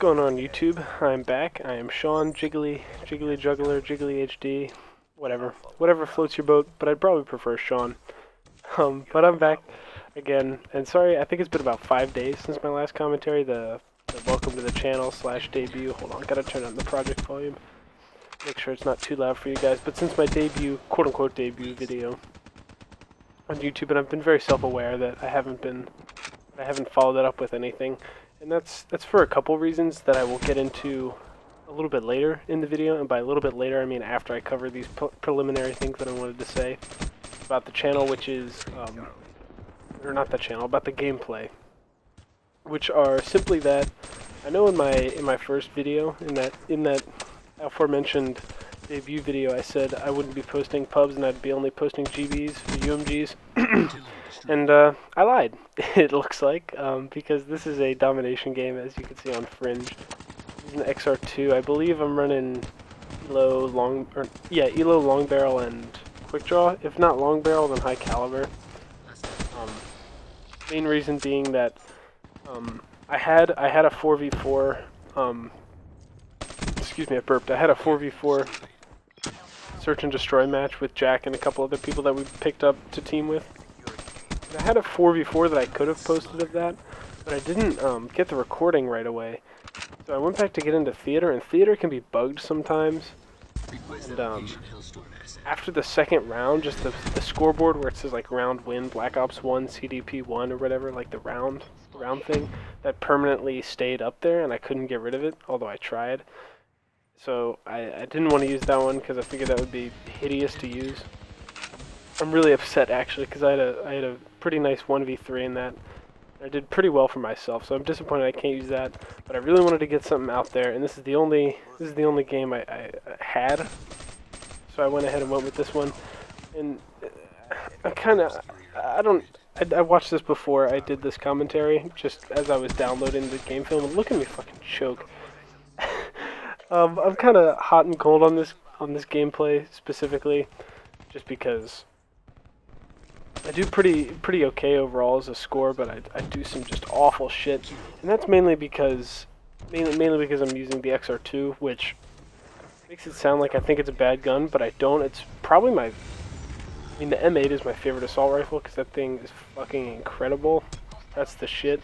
going on YouTube? I'm back. I am Sean, Jiggly Juggler, Jiggly HD, whatever floats your boat, but I'd probably prefer Sean. But I'm back again, and sorry, I think it's been about 5 days since my last commentary, the welcome to the channel / debut. Hold on, gotta turn on the project volume, make sure it's not too loud for you guys, but since my debut, quote-unquote debut video on YouTube, and I've been very self-aware that I haven't followed it up with anything. And that's for a couple reasons that I will get into a little bit later in the video, and by a little bit later I mean after I cover these preliminary things that I wanted to say about the channel, which is, or not the channel, about the gameplay, which are simply that I know in my first video, in that aforementioned debut video, I said I wouldn't be posting pubs and I'd be only posting GBs or UMGs. And I lied, it looks like, because this is a domination game, as you can see on Fringe. This is an XR2. I believe I'm running Elo long barrel and quick draw. If not long barrel, then high caliber. Main reason being that I had a 4v4. Excuse me, I burped. I had a 4v4 search and destroy match with Jack and a couple other people that we picked up to team with. I had a 4v4 that I could have posted of that, but I didn't get the recording right away. So I went back to get into theater, and theater can be bugged sometimes. And after the second round, just the scoreboard where it says like round win, Black Ops 1, CDP 1 or whatever, like the round thing, that permanently stayed up there, and I couldn't get rid of it, although I tried. So I didn't want to use that one because I figured that would be hideous to use. I'm really upset actually because I had a pretty nice 1v3 in that. I did pretty well for myself, so I'm disappointed I can't use that. But I really wanted to get something out there, and this is the only game I had. So I went ahead and went with this one. And I watched this before I did this commentary, just as I was downloading the game film. And look at me fucking choke. I'm kind of hot and cold on this gameplay specifically, just because I do pretty okay overall as a score, but I do some just awful shit, and that's mainly because I'm using the XR2, which makes it sound like I think it's a bad gun, but I don't. It's probably the M8 is my favorite assault rifle because that thing is fucking incredible. That's the shit.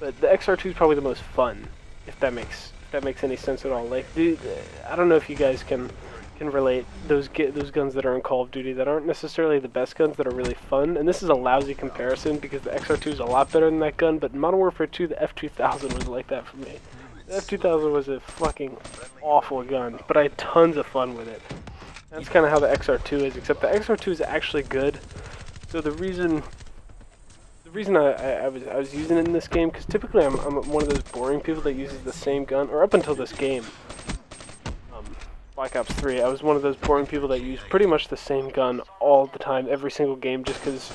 But the XR2 is probably the most fun, if that makes any sense at all. Like, dude, I don't know if you guys can relate those guns that are in Call of Duty that aren't necessarily the best guns that are really fun, and this is a lousy comparison because the XR2 is a lot better than that gun, but in Modern Warfare 2 the F2000 was like that for me. The F2000 was a fucking awful gun, but I had tons of fun with it. That's kind of how the XR2 is, except the XR2 is actually good. So the reason I was using it in this game, because typically I'm one of those boring people that uses the same gun, or up until this game, Black Ops 3, I was one of those boring people that used pretty much the same gun all the time, every single game, just because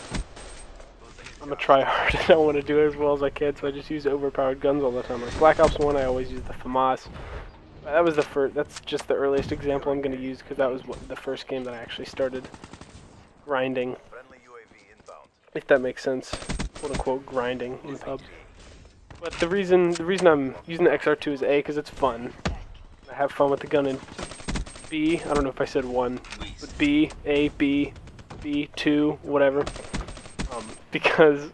I'm a tryhard and I want to do it as well as I can, so I just use overpowered guns all the time. Like Black Ops 1, I always used the FAMAS. That was the first, that's just the earliest example I'm going to use, because that was the first game that I actually started grinding, if that makes sense, quote-unquote grinding in pub. But the reason I'm using the XR2 is A, because it's fun. I have fun with the gun, and B, I don't know if I said 1, but B, A, B, B, 2, whatever, because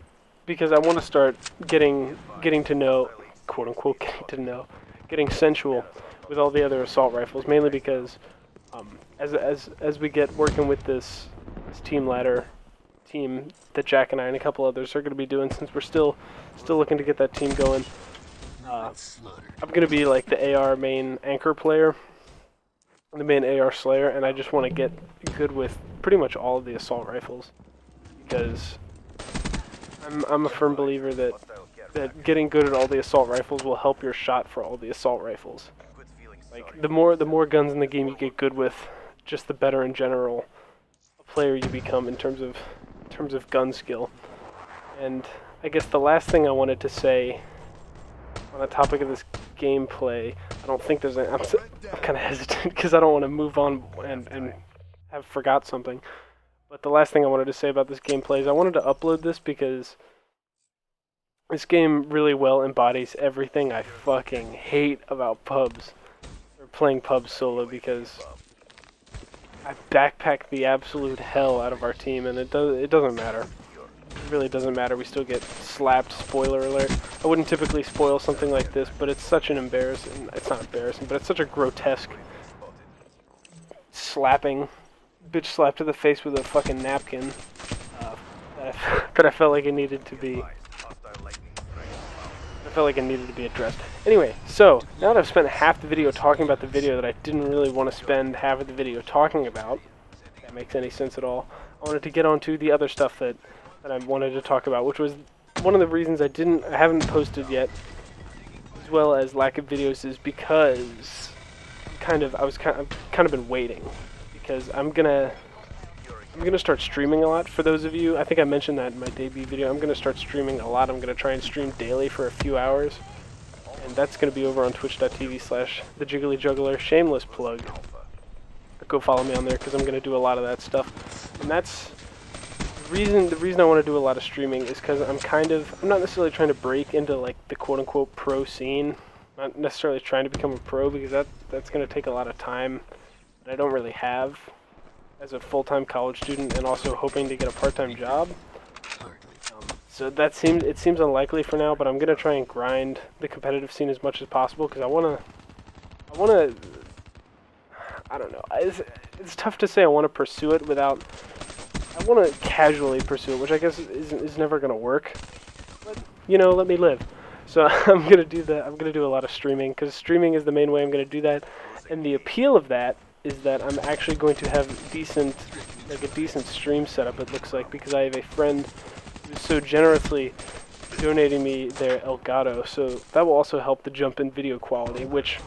I want to start getting to know, quote-unquote getting sensual with all the other assault rifles, mainly because as we get working with this team ladder team that Jack and I and a couple others are going to be doing, since we're still looking to get that team going, I'm going to be like the AR main anchor player, the main AR slayer, and I just want to get good with pretty much all of the assault rifles, because I'm a firm believer that getting good at all the assault rifles will help your shot for all the assault rifles. Like, the more guns in the game you get good with, just the better in general a player you become in terms of gun skill. And I guess the last thing I wanted to say on the topic of this gameplay, I don't think there's I'm kind of hesitant because I don't want to move on and have forgot something. But the last thing I wanted to say about this gameplay is I wanted to upload this because This game really well embodies everything I fucking hate about pubs, or playing pubs solo, because I backpack the absolute hell out of our team, and it doesn't matter. It really doesn't matter. We still get slapped. Spoiler alert. I wouldn't typically spoil something like this, but it's such an embarrassing. It's not embarrassing, but it's such a grotesque slapping, bitch slap to the face with a fucking napkin that I felt like it needed to be. I felt like it needed to be addressed. Anyway, so now that I've spent half the video talking about the video that I didn't really want to spend half of the video talking about, if that makes any sense at all, I wanted to get on to the other stuff that I wanted to talk about, which was one of the reasons I haven't posted yet, as well as lack of videos, is because I've kind of been waiting, because I'm gonna start streaming a lot. For those of you, I think I mentioned that in my debut video, I'm gonna start streaming a lot. I'm gonna try and stream daily for a few hours, and that's gonna be over on twitch.tv/thejigglyjuggler. Shameless plug. Go follow me on there, because I'm gonna do a lot of that stuff. And that's the reason I want to do a lot of streaming is because I'm not necessarily trying to break into like the quote-unquote pro scene. Not necessarily trying to become a pro, because that's going to take a lot of time that I don't really have as a full-time college student, and also hoping to get a part-time job. So it seems unlikely for now, but I'm going to try and grind the competitive scene as much as possible, because I want to I don't know. It's tough to say I want to pursue it without. I want to casually pursue it, which I guess is never going to work. But, you know, let me live. So I'm going to do that. I'm going to do a lot of streaming, because streaming is the main way I'm going to do that. And the appeal of that is that I'm actually going to have a decent stream setup, it looks like, because I have a friend who's so generously donating me their Elgato. So that will also help the jump in video quality, which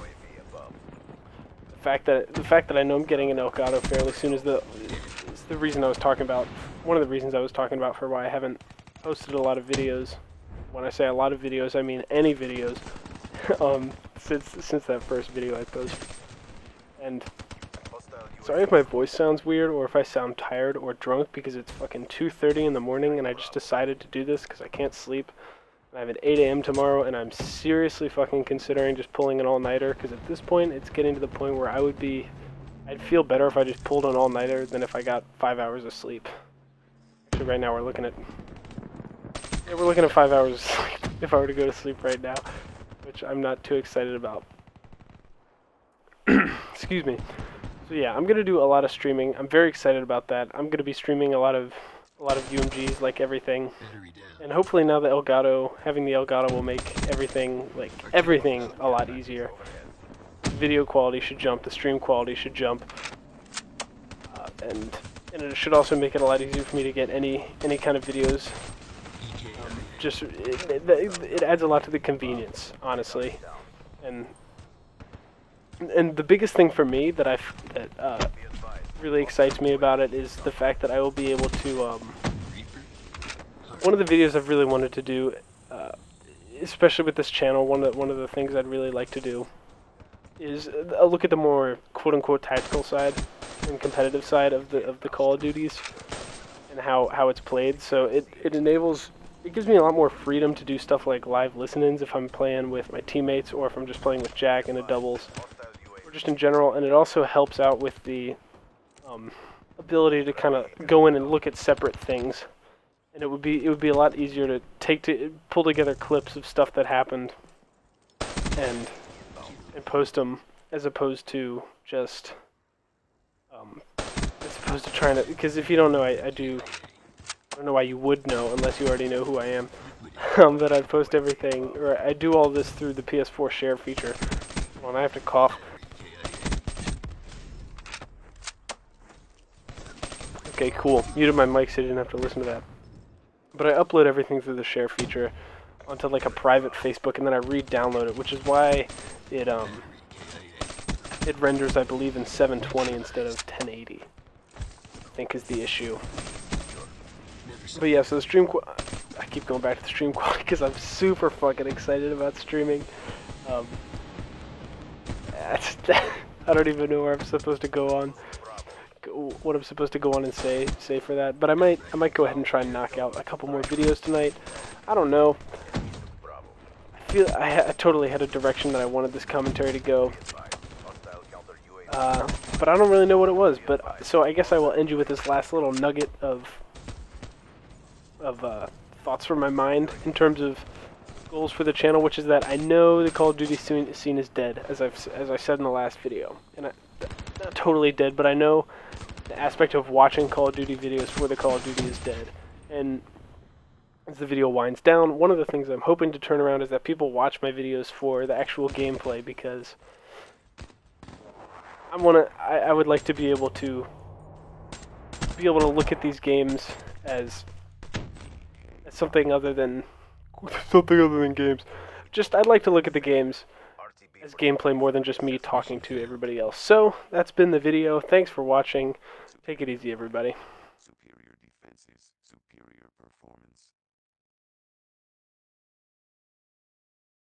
the fact that I know I'm getting an Elgato fairly soon is the reason I was talking about. One of the reasons I was talking about for why I haven't posted a lot of videos. When I say a lot of videos, I mean any videos. Since that first video I posted. And sorry if my voice sounds weird, or if I sound tired or drunk, because it's fucking 2:30 in the morning and I just decided to do this because I can't sleep. I have an 8 a.m. tomorrow, and I'm seriously fucking considering just pulling an all-nighter, because at this point, it's getting to the point where I'd feel better if I just pulled an all-nighter than if I got 5 hours of sleep. Actually, right now we're looking at 5 hours of sleep if I were to go to sleep right now, which I'm not too excited about. Excuse me. So yeah, I'm gonna do a lot of streaming. I'm very excited about that. I'm gonna be streaming a lot of UMGs, like everything. And hopefully now having the Elgato will make everything a lot easier. Video quality should jump, the stream quality should jump, and it should also make it a lot easier for me to get any kind of videos. It adds a lot to the convenience, honestly. And the biggest thing for me that really excites me about it is the fact that I will be able to. One of the videos I've really wanted to do, especially with this channel, one of the things I'd really like to do is a look at the more quote-unquote tactical side and competitive side of the Call of Duties and how it's played. So it gives me a lot more freedom to do stuff like live listen-ins if I'm playing with my teammates, or if I'm just playing with Jack in a doubles, or just in general. And it also helps out with the ability to kind of go in and look at separate things. And it would be a lot easier to pull together clips of stuff that happened and post them, as opposed to just trying to, because if you don't know, I don't know why you would know unless you already know who I am. That I post everything, or I do all this through the PS4 share feature. Hold on, I have to cough. Okay, cool. Muted my mic so you didn't have to listen to that. But I upload everything through the share feature onto like a private Facebook, and then I re-download it, which is why it renders, I believe, in 720 instead of 1080. I think is the issue. But yeah, so the stream I keep going back to the stream quality because I'm super fucking excited about streaming. I don't even know where I'm supposed to go on. What I'm supposed to go on and say for that, but I might go ahead and try and knock out a couple more videos tonight. I don't know. feel I totally had a direction that I wanted this commentary to go. But I don't really know what it was. But so I guess I will end you with this last little nugget of thoughts from my mind in terms of goals for the channel, which is that I know the Call of Duty scene is dead, as I said in the last video, and not totally dead, but I know the aspect of watching Call of Duty videos for the Call of Duty is dead. And as the video winds down, one of the things I'm hoping to turn around is that people watch my videos for the actual gameplay, because I would like to be able to look at these games as something other than games. Just I'd like to look at the games as gameplay more than just me talking to everybody else. So that's been the video. Thanks for watching. Take it easy, everybody.